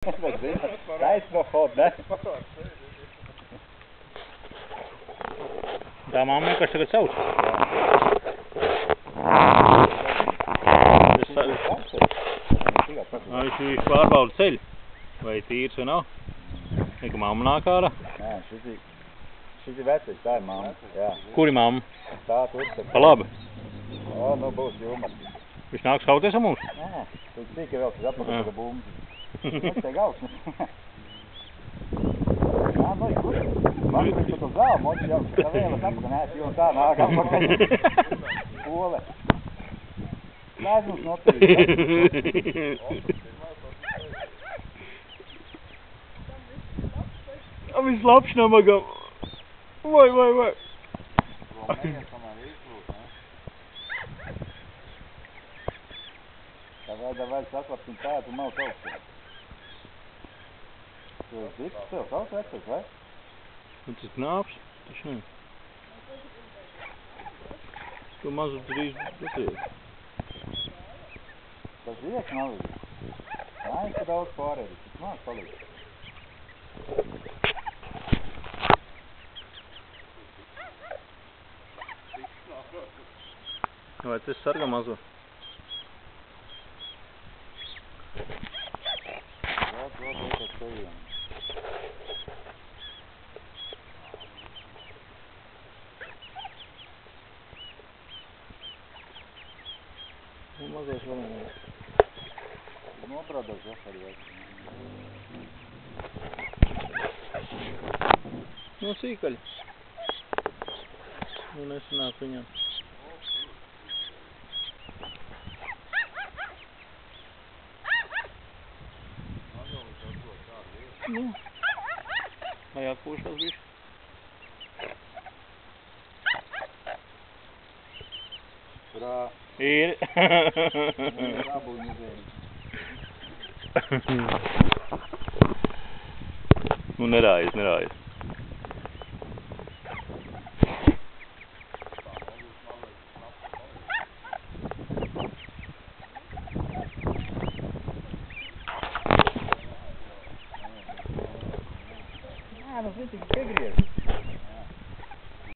Hij is nog goed, ne? Tā mamma vienkārši tagad sauc. Viņš pārbauda ceļu. Vai tīrs vai nav? Eka mamma nāk ārā. Nē, šis ir vecais, tā ir mamma. Jā. Kuri mamma? Tā tur. Pa labi. O, nu būs jūmas. Viņš nāk skauties ar mums? Nē, tu cik vēl šis atpakaļ pa bumbu. Nu, te gauksnes. Jā, nu, kur? Man viņš pa to zālu moči jau. Tā vēl atpakaļ, nē, jo tā nāk atpakaļ. Pole. Lēdz mums notīt. A viņš labs namagam. Vai. Давай, saklapsim tā, tu nav augstā. Tu esi dips, tev kaut vecais, vai? Un tas knāps, taču ne. To mazu drīz doties. Tas rieks nav līdz. Tā ir pa daudz pārēdis, tas mās palīdz. Vai tas sarga mazo? Mazais vēl nav. Nobrādās vakar jau. Nu, sīkaļi. Nu, nesanāk viņam. Nu. Vai atpūšās bišķi? Turā. Ir. Rabuļ muzēļi. Nu, nerājas. Nē, nu, zini, tik